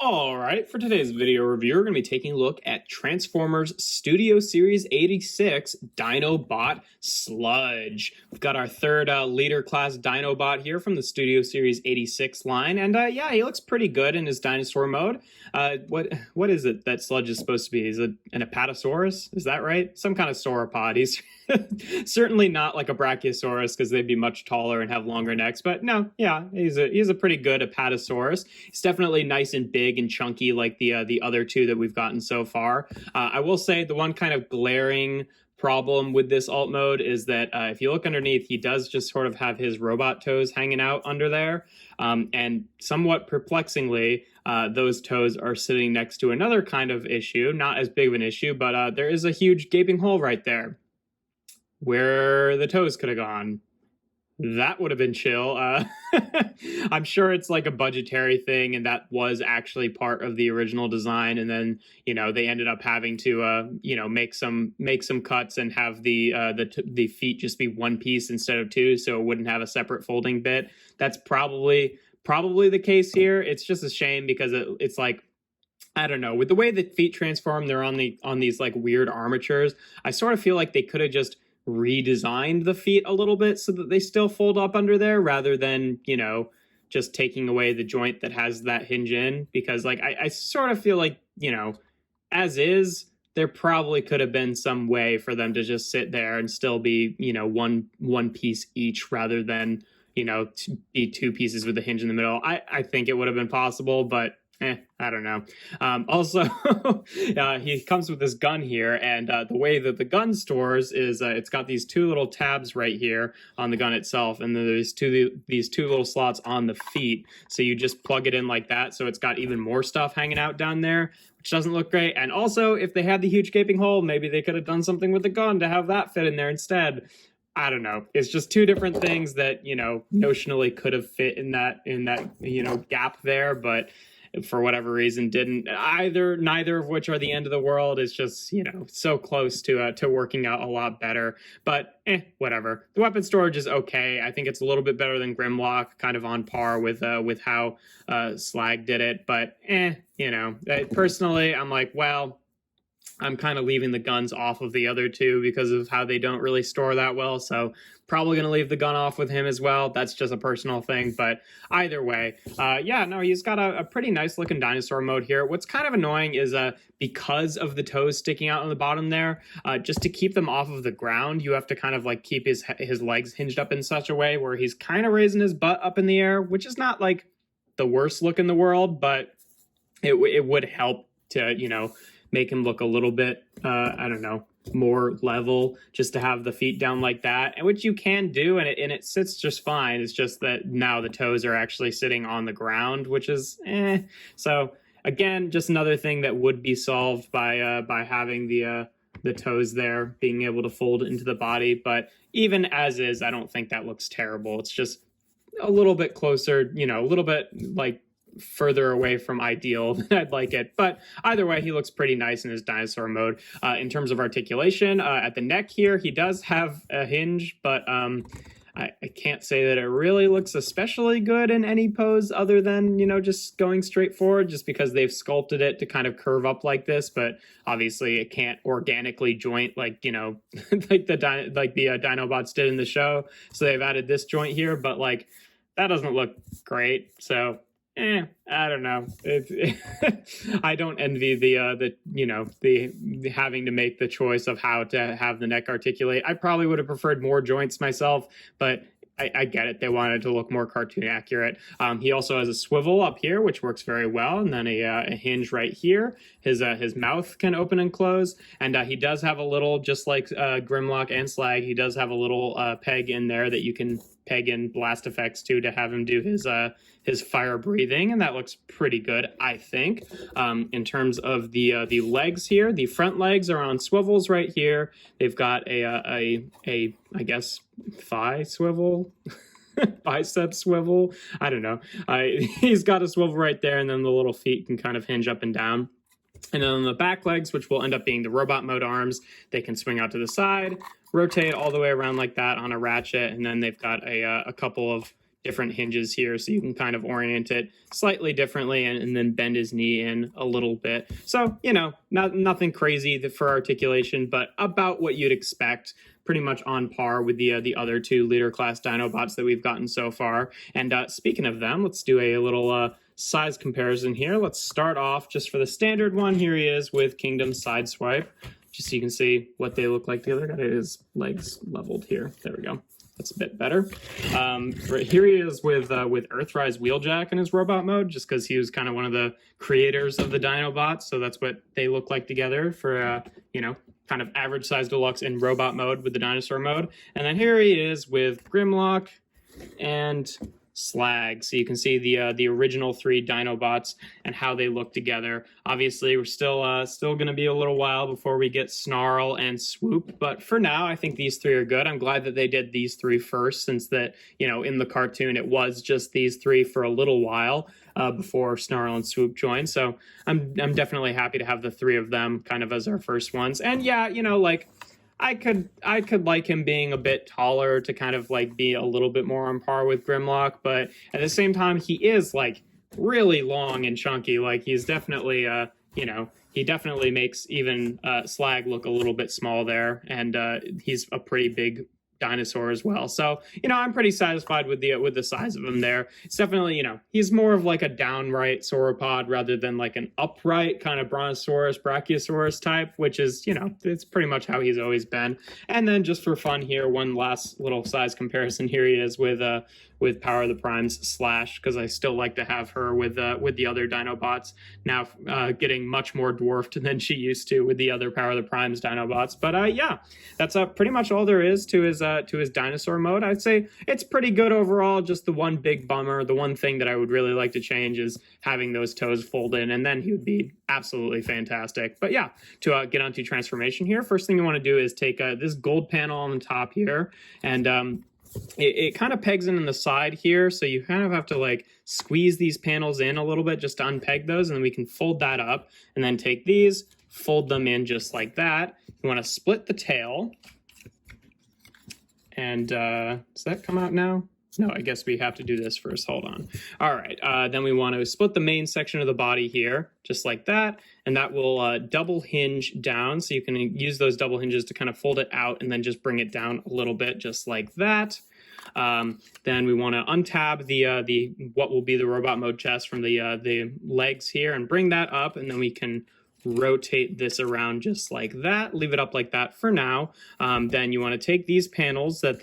Alright, for today's video review, we're going to be taking a look at Transformers Studio Series 86 Dinobot Sludge. We've got our third leader class Dinobot here from the Studio Series 86 line, and yeah, he looks pretty good in his dinosaur mode. What is it that Sludge is supposed to be? Is it an Apatosaurus? Is that right? Some kind of sauropod. He's certainly not like a Brachiosaurus, because they'd be much taller and have longer necks, but no, yeah, he's a pretty good Apatosaurus. He's definitely nice and big and chunky like the other two that we've gotten so far. I will say the one kind of glaring problem with this alt mode is that if you look underneath, he does just sort of have his robot toes hanging out under there, and somewhat perplexingly, those toes are sitting next to another kind of issue, not as big of an issue, but there is a huge gaping hole right there where the toes could have gone. That would have been chill. I'm sure it's like a budgetary thing, and that was actually part of the original design. And then, they ended up having to, make some cuts and have the feet just be one piece instead of two, so it wouldn't have a separate folding bit. That's probably the case here. It's just a shame because it's like, I don't know, with the way the feet transform, they're on these like weird armatures. I sort of feel like they could have just redesigned the feet a little bit so that they still fold up under there rather than, just taking away the joint that has that hinge in, because like I sort of feel like, as is, there probably could have been some way for them to just sit there and still be, one piece each rather than, be two pieces with a hinge in the middle. I think it would have been possible, but I don't know. Also, he comes with this gun here, and the way that the gun stores is it's got these two little tabs right here on the gun itself, and then there's these two little slots on the feet, so you just plug it in like that, so it's got even more stuff hanging out down there, which doesn't look great. And also, if they had the huge gaping hole, maybe they could have done something with the gun to have that fit in there instead. I don't know. It's just two different things that, notionally could have fit in that gap there, but for whatever reason didn't. Neither of which are the end of the world. It's just, so close to working out a lot better, but whatever. The weapon storage is okay. I think it's a little bit better than Grimlock, kind of on par with how Slag did it, but personally, I'm like, well, I'm kind of leaving the guns off of the other two because of how they don't really store that well, so probably going to leave the gun off with him as well. That's just a personal thing, but either way, he's got a pretty nice looking dinosaur mode here. What's kind of annoying is because of the toes sticking out on the bottom there, just to keep them off of the ground, you have to kind of like keep his legs hinged up in such a way where he's kind of raising his butt up in the air, which is not like the worst look in the world, but it would help to, make him look a little bit, more level, just to have the feet down like that, and which you can do, and it sits just fine. It's just that now the toes are actually sitting on the ground, which is So again, just another thing that would be solved by having the toes there being able to fold into the body. But even as is, I don't think that looks terrible. It's just a little bit closer, a little bit like further away from ideal than I'd like it, but either way, he looks pretty nice in his dinosaur mode. In terms of articulation, at the neck here, he does have a hinge, but I can't say that it really looks especially good in any pose other than, just going straight forward, just because they've sculpted it to kind of curve up like this, but obviously it can't organically joint like, like the Dinobots did in the show, so they've added this joint here, but like, that doesn't look great, so I don't know. I don't envy the having to make the choice of how to have the neck articulate. I probably would have preferred more joints myself, but I get it. They wanted to look more cartoon accurate. He also has a swivel up here, which works very well, and then a hinge right here. His mouth can open and close, and he does have a little, just like Grimlock and Slag, he does have a little peg in there that you can peg in blast effects to have him do his fire breathing, and that looks pretty good, I think. In terms of the legs here, the front legs are on swivels right here. They've got a I guess thigh swivel, bicep swivel. I don't know. He's got a swivel right there, and then the little feet can kind of hinge up and down. And then on the back legs, which will end up being the robot mode arms, they can swing out to the side, rotate all the way around like that on a ratchet, and then they've got a couple of different hinges here, so you can kind of orient it slightly differently and then bend his knee in a little bit. So, you know, nothing crazy for articulation, but about what you'd expect, pretty much on par with the other two leader class Dinobots that we've gotten so far. And speaking of them, let's do a little size comparison here. Let's start off just for the standard one. Here he is with Kingdom Sideswipe, just so you can see what they look like together. Got his legs leveled here. There we go. That's a bit better. Right here he is with Earthrise Wheeljack in his robot mode, just because he was kind of one of the creators of the Dinobots, so that's what they look like together for, you know, kind of average size deluxe in robot mode with the dinosaur mode. And then here he is with Grimlock and Slag, so you can see the original three Dinobots and how they look together. Obviously, we're still going to be a little while before we get Snarl and Swoop, but for now, I think these three are good. I'm glad that they did these three first, since that, you know, in the cartoon it was just these three for a little while before Snarl and Swoop joined. So I'm definitely happy to have the three of them kind of as our first ones. And yeah, you know, like, I could like him being a bit taller to kind of like be a little bit more on par with Grimlock, but at the same time, he is like really long and chunky. Like, he's definitely, you know, he definitely makes even Slag look a little bit small there, and he's a pretty big dinosaur as well. So, you know, I'm pretty satisfied with the size of him there. It's definitely, you know, he's more of like a downright sauropod rather than like an upright kind of Brontosaurus, Brachiosaurus type, which is, you know, it's pretty much how he's always been. And then just for fun here, one last little size comparison. Here he is with Power of the Primes Slash, because I still like to have her with the other Dinobots, now getting much more dwarfed than she used to with the other Power of the Primes Dinobots. But yeah, that's pretty much all there is to his dinosaur mode. I'd say it's pretty good overall. Just the one big bummer, the one thing that I would really like to change is having those toes fold in, and then he would be absolutely fantastic. But yeah, to get onto transformation here, first thing you want to do is take this gold panel on the top here, and it kind of pegs in the side here, so you kind of have to like squeeze these panels in a little bit just to unpeg those, and then we can fold that up, and then take these, fold them in just like that. You want to split the tail, and does that come out now? No, I guess we have to do this first. Hold on. All right, then we want to split the main section of the body here, just like that, and that will double hinge down, so you can use those double hinges to kind of fold it out and then just bring it down a little bit, just like that. Then we want to untab the what will be the robot mode chest from the legs here and bring that up, and then we can rotate this around just like that, leave it up like that for now. Then you want to take these panels that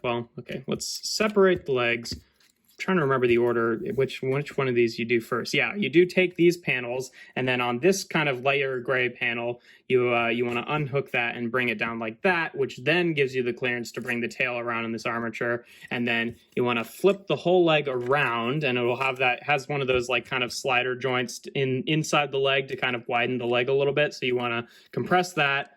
well, okay, let's separate the legs. I'm trying to remember the order, which one of these you do first. Yeah, you do take these panels, and then on this kind of lighter gray panel, you want to unhook that and bring it down like that, which then gives you the clearance to bring the tail around in this armature. And then you want to flip the whole leg around, and it will have has one of those like kind of slider joints inside the leg to kind of widen the leg a little bit. So you want to compress that,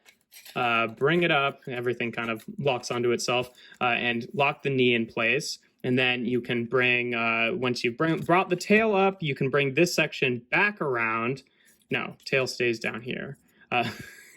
bring it up, everything kind of locks onto itself, and lock the knee in place. And then you can bring, once you've brought the tail up, you can bring this section back around. No, tail stays down here.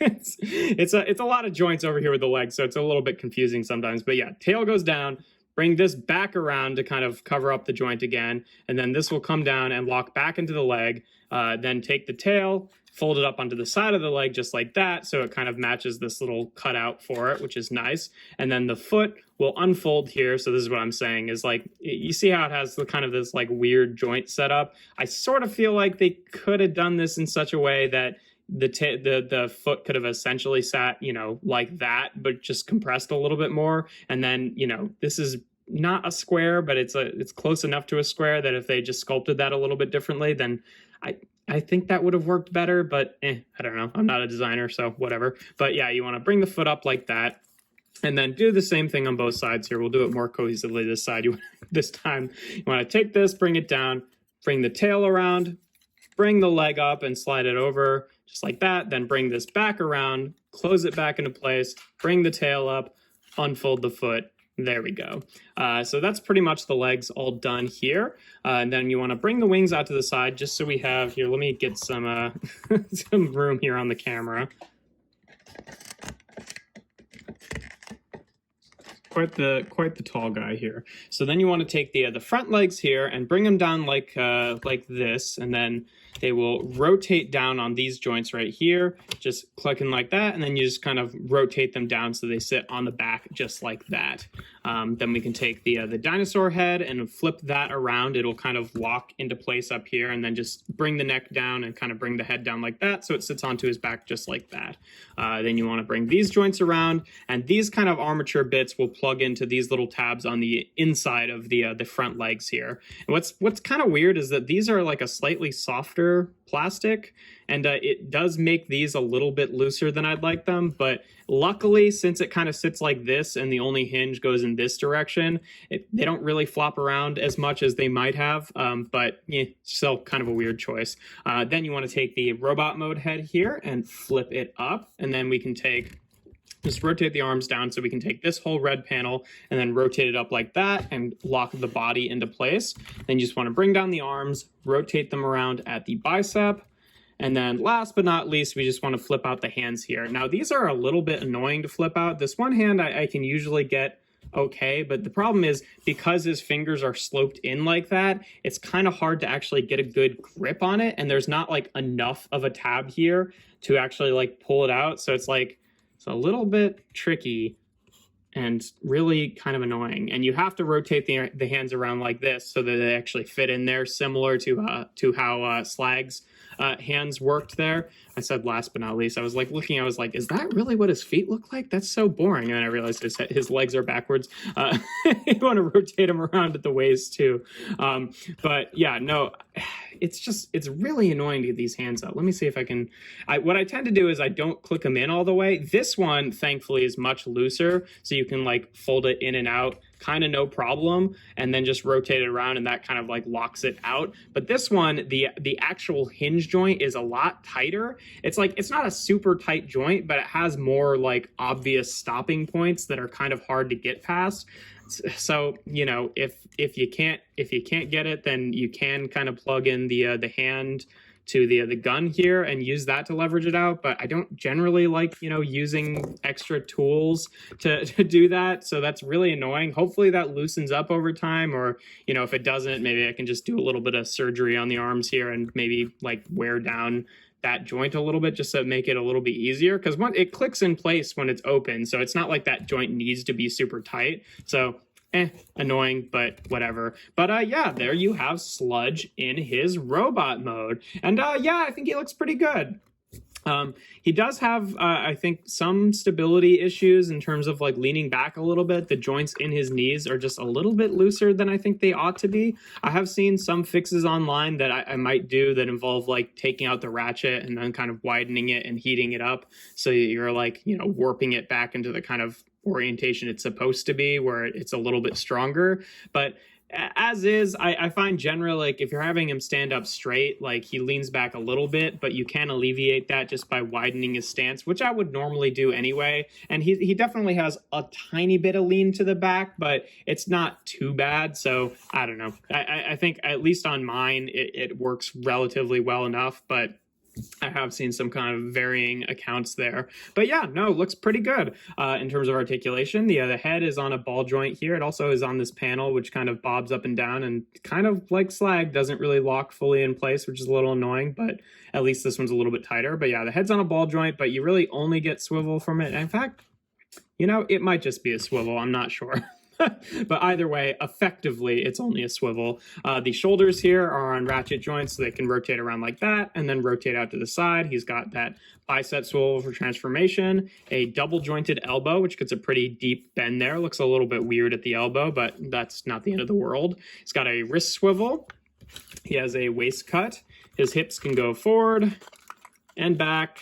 It's a lot of joints over here with the legs, so it's a little bit confusing sometimes. But yeah, tail goes down, bring this back around to kind of cover up the joint again, and then this will come down and lock back into the leg. Then take the tail, fold it up onto the side of the leg just like that, so it kind of matches this little cutout for it, which is nice. And then the foot will unfold here. So this is what I'm saying, is like, you see how it has the kind of this like weird joint setup? I sort of feel like they could have done this in such a way that the foot could have essentially sat, you know, like that, but just compressed a little bit more. And then, you know, this is not a square, but it's close enough to a square that if they just sculpted that a little bit differently, then I think that would have worked better, but I don't know. I'm not a designer, so whatever. But yeah, you want to bring the foot up like that, and then do the same thing on both sides here. We'll do it more cohesively this side. This time, you want to take this, bring it down, bring the tail around, bring the leg up and slide it over just like that. Then bring this back around, close it back into place, bring the tail up, unfold the foot. There we go. So that's pretty much the legs all done here. And then you want to bring the wings out to the side just so we have here. Let me get some some room here on the camera. quite the tall guy here. So then you want to take the front legs here and bring them down like this, and then they will rotate down on these joints right here, just clicking like that, and then you just kind of rotate them down so they sit on the back just like that. Then we can take the dinosaur head and flip that around. It'll kind of lock into place up here, and then just bring the neck down and kind of bring the head down like that so it sits onto his back just like that. Then you want to bring these joints around, and these kind of armature bits will plug into these little tabs on the inside of the front legs here. And what's kind of weird is that these are like a slightly softer plastic, and it does make these a little bit looser than I'd like them, but luckily, since it kind of sits like this and the only hinge goes in this direction, they don't really flop around as much as they might have, but yeah, still kind of a weird choice. Then you want to take the robot mode head here and flip it up, and then we can just rotate the arms down so we can take this whole red panel and then rotate it up like that and lock the body into place. Then you just want to bring down the arms, rotate them around at the bicep. And then last but not least, we just want to flip out the hands here. Now, these are a little bit annoying to flip out. This one hand I can usually get okay, but the problem is because his fingers are sloped in like that, it's kind of hard to actually get a good grip on it. And there's not like enough of a tab here to actually like pull it out. So it's like, it's a little bit tricky and really kind of annoying. And you have to rotate the hands around like this so that they actually fit in there, similar to how Slag's hands worked there. I said last but not least, I was like looking, I was like, is that really what his feet look like? That's so boring. And then I realized his legs are backwards. You want to rotate him around at the waist too. But yeah, no, it's really annoying to get these hands out. Let me see if I can, what I tend to do is I don't click them in all the way. This one, thankfully, is much looser. So you can like fold it in and out kind of no problem, and then just rotate it around and that kind of like locks it out. But this one, the actual hinge joint is a lot tighter. It's like, it's not a super tight joint, but it has more like obvious stopping points that are kind of hard to get past. So, you know, if you can't get it, then you can kind of plug in the hand to the gun here and use that to leverage it out. But I don't generally like, you know, using extra tools to do that. So that's really annoying. Hopefully that loosens up over time, or, you know, if it doesn't, maybe I can just do a little bit of surgery on the arms here and maybe like wear down that joint a little bit just to make it a little bit easier, because it clicks in place when it's open. So it's not like that joint needs to be super tight. So annoying, but whatever. But yeah, there you have Sludge in his robot mode. And yeah, I think he looks pretty good. He does have, I think, some stability issues in terms of like leaning back a little bit. The joints in his knees are just a little bit looser than I think they ought to be. I have seen some fixes online that I might do that involve like taking out the ratchet and then kind of widening it and heating it up. So you're like, you know, warping it back into the kind of orientation it's supposed to be, where it's a little bit stronger. But as is, I find generally, like, if you're having him stand up straight, like, he leans back a little bit, but you can alleviate that just by widening his stance, which I would normally do anyway. And he definitely has a tiny bit of lean to the back, but it's not too bad. So I don't know. I think at least on mine, it works relatively well enough, but I have seen some kind of varying accounts there. But yeah, no, looks pretty good in terms of articulation. The head is on a ball joint here. It also is on this panel, which kind of bobs up and down, and kind of like Slag, doesn't really lock fully in place, which is a little annoying, but at least this one's a little bit tighter. But yeah, the head's on a ball joint, but you really only get swivel from it. And in fact, you know, it might just be a swivel. I'm not sure. But either way, effectively, it's only a swivel. The shoulders here are on ratchet joints, so they can rotate around like that and then rotate out to the side. He's got that bicep swivel for transformation, a double jointed elbow, which gets a pretty deep bend there. Looks a little bit weird at the elbow, but that's not the end of the world. He's got a wrist swivel. He has a waist cut. His hips can go forward and back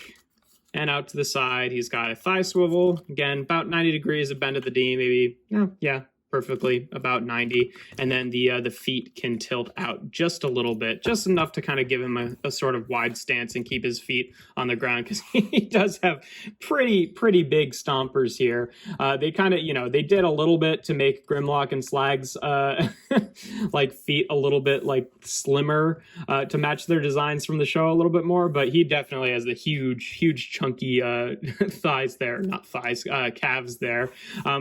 and out to the side. He's got a thigh swivel. Again, about 90 degrees of bend at the D, maybe, yeah, perfectly about 90, and then the feet can tilt out just a little bit, just enough to kind of give him a sort of wide stance and keep his feet on the ground, because he does have pretty big stompers here. They kind of, you know, they did a little bit to make Grimlock and Slag's like feet a little bit like slimmer to match their designs from the show a little bit more, but he definitely has the huge chunky thighs there, not thighs, calves there,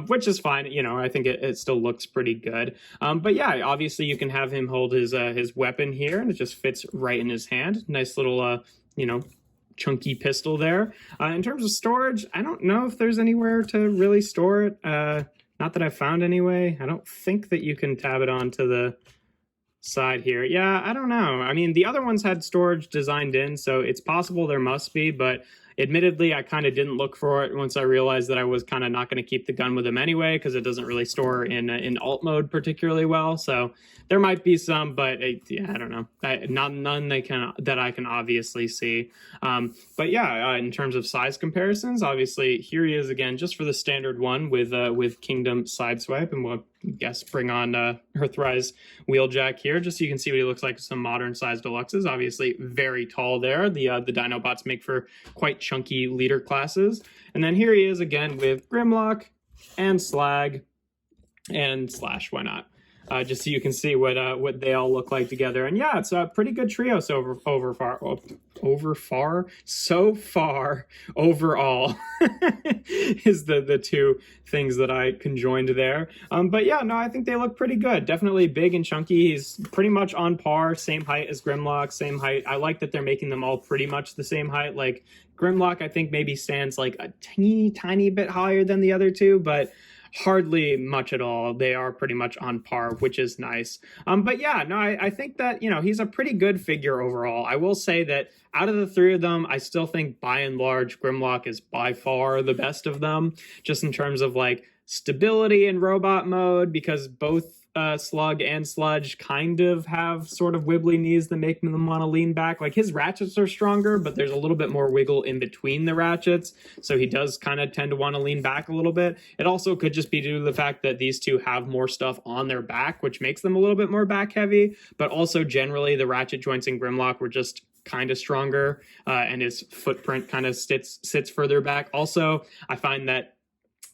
which is fine. You know, I think it still looks pretty good. But yeah, obviously you can have him hold his weapon here, and it just fits right in his hand. Nice little, you know, chunky pistol there. In terms of storage, I don't know if there's anywhere to really store it. Not that I found anyway. I don't think that you can tab it onto the side here. Yeah, I don't know. I mean, the other ones had storage designed in, so it's possible there must be, but admittedly, I kind of didn't look for it once I realized that I was kind of not going to keep the gun with him anyway, because it doesn't really store in alt mode particularly well. So there might be some, but yeah, I don't know. None that I can obviously see. But yeah, in terms of size comparisons, obviously here he is again, just for the standard one with Kingdom Sideswipe, and we'll bring on Earthrise Wheeljack here, just so you can see what he looks like with some modern size deluxes. Obviously very tall there. The Dinobots make for quite chunky leader classes. And then here he is again with Grimlock and Slag and Slash, why not? Just so you can see what they all look like together. And yeah, it's a pretty good trio so far overall is the two things that I conjoined there. But yeah, no, I think they look pretty good. Definitely big and chunky. He's pretty much on par, same height as Grimlock, same height. I like that they're making them all pretty much the same height. Like Grimlock, I think maybe stands like a tiny bit higher than the other two, but hardly much at all. They are pretty much on par, which is nice. But yeah, no, I think that, you know, he's a pretty good figure overall. I will say that out of the three of them, I still think by and large Grimlock is by far the best of them, just in terms of like stability in robot mode, because both Slug and Sludge kind of have sort of wibbly knees that make them want to lean back. Like his ratchets are stronger, but there's a little bit more wiggle in between the ratchets, so he does kind of tend to want to lean back a little bit. It also could just be due to the fact that these two have more stuff on their back, which makes them a little bit more back heavy, but also generally the ratchet joints in Grimlock were just kind of stronger, and his footprint kind of sits further back. Also, I find that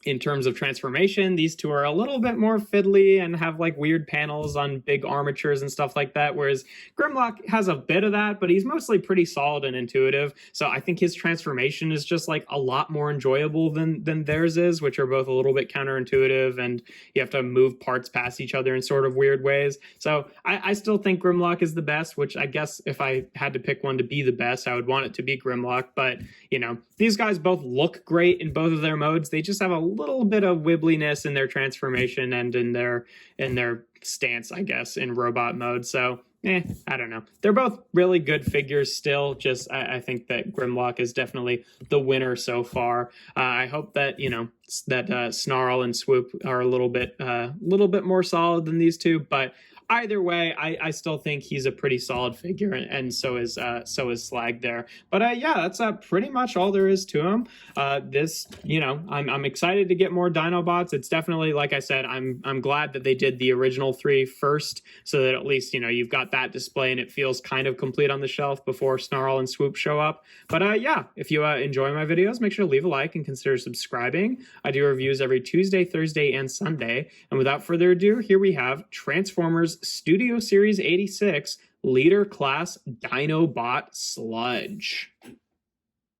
in terms of transformation, these two are a little bit more fiddly and have like weird panels on big armatures and stuff like that, whereas Grimlock has a bit of that, but he's mostly pretty solid and intuitive. So I think his transformation is just like a lot more enjoyable than theirs is, which are both a little bit counterintuitive, and you have to move parts past each other in sort of weird ways. So I still think Grimlock is the best, which I guess if I had to pick one to be the best, I would want it to be Grimlock. But, you know, these guys both look great in both of their modes. They just have a little bit of wibbliness in their transformation and in their stance, I guess, in robot mode. So I don't know. They're both really good figures still. Just I think that Grimlock is definitely the winner so far. I hope that, you know, that Snarl and Swoop are a little bit more solid than these two, but either way, I still think he's a pretty solid figure, and so is Slag there. But yeah, that's pretty much all there is to him. This, you know, I'm excited to get more Dinobots. It's definitely, like I said, I'm glad that they did the original three first, so that at least, you know, you've got that display and it feels kind of complete on the shelf before Snarl and Swoop show up. But yeah, if you enjoy my videos, make sure to leave a like and consider subscribing. I do reviews every Tuesday, Thursday, and Sunday. And without further ado, here we have Transformers Studio Series 86 Leader Class Dinobot Sludge.